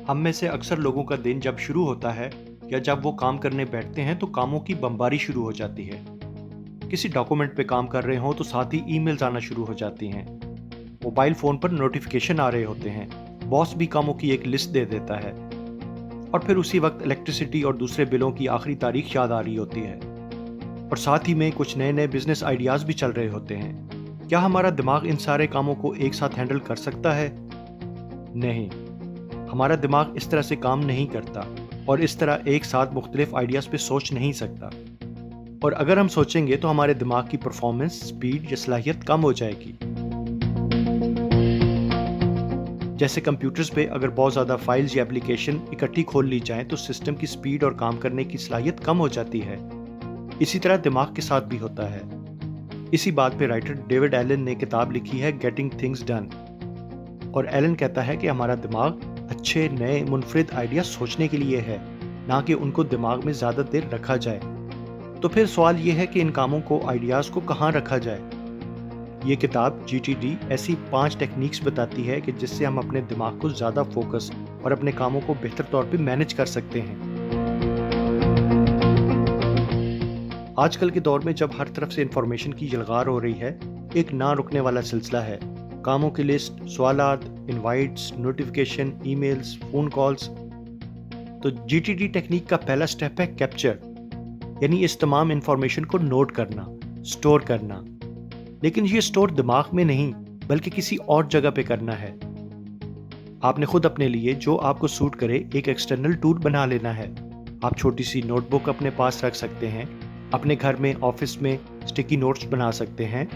हम में से अक्सर लोगों का दिन जब शुरू होता है या जब वो काम करने बैठते हैं तो कामों की बमबारी शुरू हो जाती है। किसी डॉक्यूमेंट पे काम कर रहे हो तो साथ ही ईमेल्स आना शुरू हो जाती हैं। मोबाइल फ़ोन पर नोटिफिकेशन आ रहे होते हैं। बॉस भी कामों की एक लिस्ट दे देता है और फिर उसी वक्त इलेक्ट्रिसिटी और दूसरे बिलों की आखिरी तारीख याद आ रही होती है। और साथ ही में कुछ नए नए बिजनेस आइडियाज़ भी चल रहे होते हैं। क्या हमारा दिमाग इन सारे कामों को एक साथ हैंडल कर सकता है? नहीं, हमारा दिमाग इस तरह से काम नहीं करता और इस तरह एक साथ मुख्तलिफ आइडियाज़ पे सोच नहीं सकता। और अगर हम सोचेंगे तो हमारे दिमाग की परफॉर्मेंस, स्पीड या सलाहियत कम हो जाएगी। जैसे कंप्यूटर्स पे अगर बहुत ज़्यादा फाइल्स या एप्लीकेशन इकट्ठी खोल ली जाएं तो सिस्टम की स्पीड और काम करने की सलाहियत कम हो जाती है। इसी तरह दिमाग के साथ भी होता है। इसी बात पे राइटर डेविड एलन ने किताब लिखी है गेटिंग थिंग्स डन। और एलन कहता है कि हमारा दिमाग अच्छे नए मुनफरिद आइडिया सोचने के लिए है, ना कि उनको दिमाग में ज़्यादा देर रखा जाए। तो फिर सवाल ये है कि इन कामों को, आइडियाज़ को कहाँ रखा जाए। ये किताब GTD ऐसी 5 टेक्निक्स बताती है कि जिससे हम अपने दिमाग को ज़्यादा फोकस और अपने कामों को बेहतर तौर पे मैनेज कर सकते हैं। आजकल के दौर में जब हर तरफ से इंफॉर्मेशन की यलगार हो रही है, एक ना रुकने वाला सिलसिला है। कामों की लिस्ट, सवालात, invites, notification, emails, phone calls. तो GTD टेक्निक का पहला स्टेप है कैप्चर, यानी इस तमाम इंफॉर्मेशन को नोट करना, स्टोर करना। लेकिन ये स्टोर दिमाग में नहीं बल्कि किसी और जगह पे करना है। आपने खुद अपने लिए जो आपको सूट करे एक एक्सटर्नल टूल बना लेना है। आप छोटी सी नोटबुक अपने पास रख सकते हैं, अपने घर में, ऑफिस में स्टिकी नोट्स बना सकते हैं,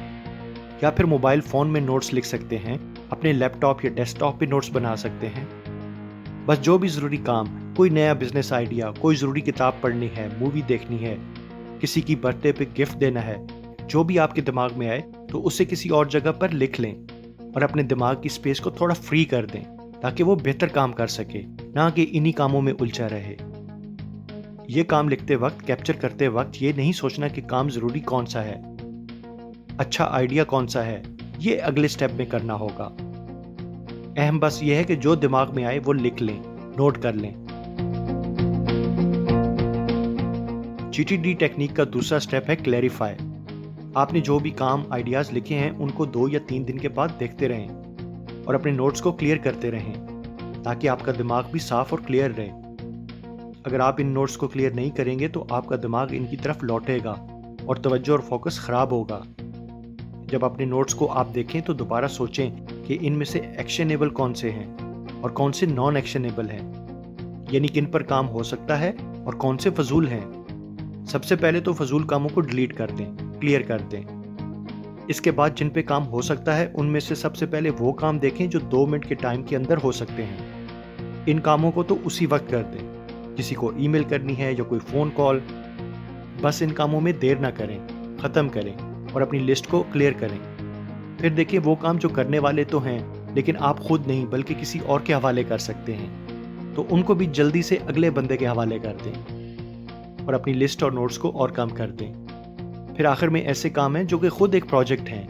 या फिर मोबाइल फ़ोन में नोट्स लिख सकते हैं, अपने लैपटॉप या डेस्कटॉप पे नोट्स बना सकते हैं। बस जो भी ज़रूरी काम, कोई नया बिजनेस आइडिया, कोई ज़रूरी किताब पढ़नी है, मूवी देखनी है, किसी की बर्थडे पे गिफ्ट देना है, जो भी आपके दिमाग में आए तो उसे किसी और जगह पर लिख लें और अपने दिमाग की स्पेस को थोड़ा फ्री कर दें ताकि वो बेहतर काम कर सके, ना कि इन्हीं कामों में उलझा रहे। ये काम लिखते वक्त, कैप्चर करते वक्त ये नहीं सोचना कि काम ज़रूरी कौन सा है, अच्छा आइडिया कौन सा है, ये अगले स्टेप में करना होगा। अहम बस ये है कि जो दिमाग में आए वो लिख लें, नोट कर लें। GTD टेक्निक का दूसरा स्टेप है क्लैरिफाई। आपने जो भी काम, आइडियाज़ लिखे हैं उनको 2 या 3 दिन के बाद देखते रहें और अपने नोट्स को क्लियर करते रहें ताकि आपका दिमाग भी साफ और क्लियर रहे। अगर आप इन नोट्स को क्लियर नहीं करेंगे तो आपका दिमाग इनकी तरफ लौटेगा और तवज्जो और फोकस ख़राब होगा। जब अपने नोट्स को आप देखें तो दोबारा सोचें कि इनमें से एक्शनेबल कौन से हैं और कौन से नॉन एक्शनेबल हैं, यानी किन पर काम हो सकता है और कौन से फजूल हैं। सबसे पहले तो फजूल कामों को डिलीट कर दें, क्लियर कर दें। इसके बाद जिन पे काम हो सकता है उनमें से सबसे पहले वो काम देखें जो 2 मिनट के टाइम के अंदर हो सकते हैं। इन कामों को तो उसी वक्त कर दें। किसी को ईमेल करनी है या कोई फ़ोन कॉल, बस इन कामों में देर ना करें, ख़त्म करें और अपनी लिस्ट को क्लियर करें। फिर देखिए वो काम जो करने वाले तो हैं लेकिन आप खुद नहीं बल्कि किसी और के हवाले कर सकते हैं, तो उनको भी जल्दी से अगले बंदे के हवाले कर दें और अपनी लिस्ट और नोट्स को और कम कर दें। फिर आखिर में ऐसे काम हैं जो कि खुद एक प्रोजेक्ट हैं,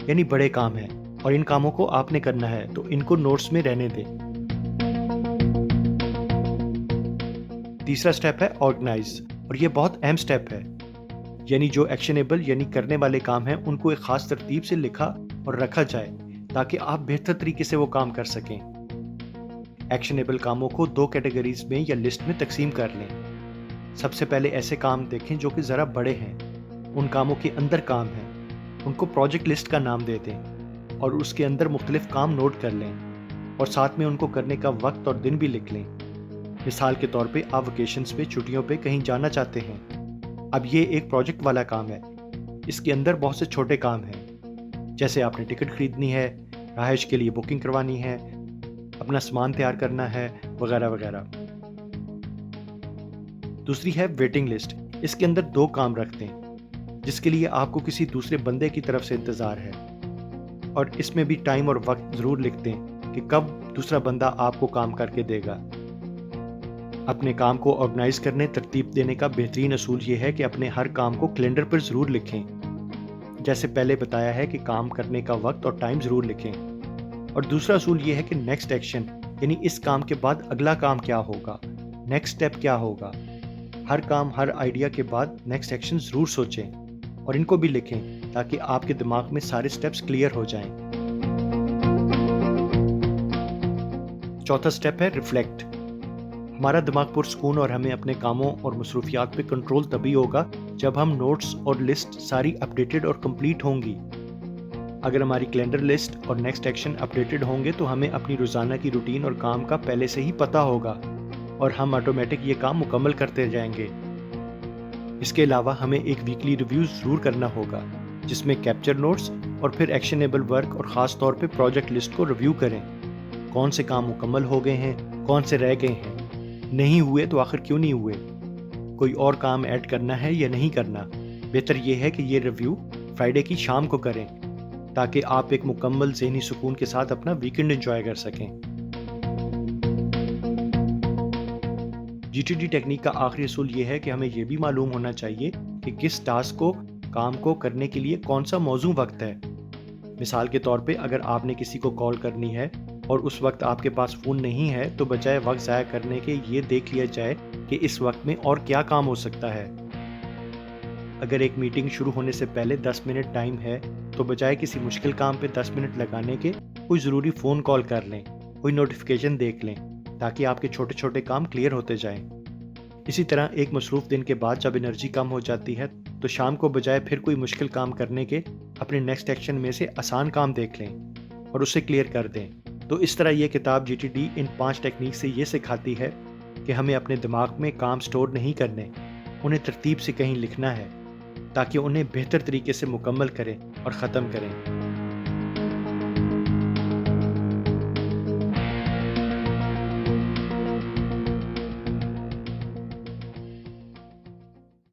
यानी बड़े काम हैं और इन कामों को आपने करना है, तो इनको नोट्स में रहने दें। तीसरा स्टेप है ऑर्गेनाइज, और ये बहुत अहम स्टेप है। यानी जो एक्शनेबल यानी करने वाले काम हैं उनको एक खास तरतीब से लिखा और रखा जाए ताकि आप बेहतर तरीके से वो काम कर सकें। एक्शनेबल कामों को 2 कैटेगरीज में या लिस्ट में तकसीम कर लें। सबसे पहले ऐसे काम देखें जो कि ज़रा बड़े हैं, उन कामों के अंदर काम है, उनको प्रोजेक्ट लिस्ट का नाम दे दें और उसके अंदर मुख्तलिफ काम नोट कर लें और साथ में उनको करने का वक्त और दिन भी लिख लें। मिसाल के तौर पे आप वेकेशंस पे, छुट्टियों पे कहीं जाना चाहते हैं। अब ये एक प्रोजेक्ट वाला काम है। इसके अंदर बहुत से छोटे काम हैं, जैसे आपने टिकट खरीदनी है, रहायश के लिए बुकिंग करवानी है, अपना सामान तैयार करना है, वगैरह वगैरह। दूसरी है वेटिंग लिस्ट। इसके अंदर 2 काम रख दें जिसके लिए आपको किसी दूसरे बंदे की तरफ से इंतज़ार है, और इसमें भी टाइम और वक्त ज़रूर लिख दें कि कब दूसरा बंदा आपको काम करके देगा। अपने काम को ऑर्गेनाइज करने, तरतीब देने का बेहतरीन असूल ये है कि अपने हर काम को कैलेंडर पर ज़रूर लिखें। जैसे पहले बताया है कि काम करने का वक्त और टाइम ज़रूर लिखें। और दूसरा असूल ये है कि नेक्स्ट एक्शन یعنی اس کام کے بعد اگلا کام کیا ہوگا، نیکسٹ سٹیپ کیا ہوگا۔ ہر کام، ہر آئیڈیا کے بعد نیکسٹ ایکشن ضرور سوچیں اور ان کو بھی لکھیں تاکہ آپ کے دماغ میں سارے سٹیپس کلیئر ہو جائیں۔ چوتھا سٹیپ ہے ریفلیکٹ۔ ہمارا دماغ پرسکون اور ہمیں اپنے کاموں اور مصروفیات پہ کنٹرول تبھی ہوگا جب ہم نوٹس اور لسٹ ساری اپڈیٹڈ اور کمپلیٹ ہوں گی۔ اگر ہماری کیلنڈر لسٹ اور نیکسٹ ایکشن اپڈیٹڈ ہوں گے تو ہمیں اپنی روزانہ کی روٹین اور کام کا پہلے سے ہی پتہ ہوگا اور ہم آٹومیٹک یہ کام مکمل کرتے جائیں گے۔ اس کے علاوہ ہمیں ایک ویکلی ریویو ضرور کرنا ہوگا جس میں کیپچر نوٹس اور پھر ایکشنیبل ورک اور خاص طور پہ پروجیکٹ لسٹ کو ریویو کریں۔ کون سے کام مکمل ہو گئے ہیں، کون سے رہ گئے ہیں، نہیں ہوئے تو آخر کیوں نہیں ہوئے، کوئی اور کام ایڈ کرنا ہے یا نہیں کرنا۔ بہتر یہ ہے کہ یہ ریویو فرائیڈے کی شام کو کریں تاکہ آپ ایک مکمل ذہنی سکون کے ساتھ اپنا ویکنڈ انجوائے کر سکیں۔ جی ٹی ڈی ٹیکنیک کا آخری اصول یہ ہے کہ ہمیں یہ بھی معلوم ہونا چاہیے کہ کس ٹاسک کو، کام کو کرنے کے لیے کون سا موزوں وقت ہے۔ مثال کے طور پہ اگر آپ نے کسی کو کال کرنی ہے اور اس وقت آپ کے پاس فون نہیں ہے تو بجائے وقت ضائع کرنے کے یہ دیکھ لیا جائے کہ اس وقت میں اور کیا کام ہو سکتا ہے۔ اگر ایک میٹنگ شروع ہونے سے پہلے 10 منٹ ٹائم ہے تو بجائے کسی مشکل کام پہ 10 منٹ لگانے کے کوئی ضروری فون کال کر لیں، کوئی نوٹیفیکیشن دیکھ لیں تاکہ آپ کے چھوٹے چھوٹے کام کلیئر ہوتے جائیں۔ اسی طرح ایک مصروف دن کے بعد جب انرجی کم ہو جاتی ہے تو شام کو بجائے پھر کوئی مشکل کام کرنے کے اپنے نیکسٹ ایکشن میں سے آسان کام دیکھ لیں اور اسے کلیئر کر دیں۔ تو اس طرح یہ کتاب جی ٹی ڈی ان 5 ٹیکنیک سے یہ سکھاتی ہے کہ ہمیں اپنے دماغ میں کام سٹور نہیں کرنے، انہیں ترتیب سے کہیں لکھنا ہے تاکہ انہیں بہتر طریقے سے مکمل کریں اور ختم کریں۔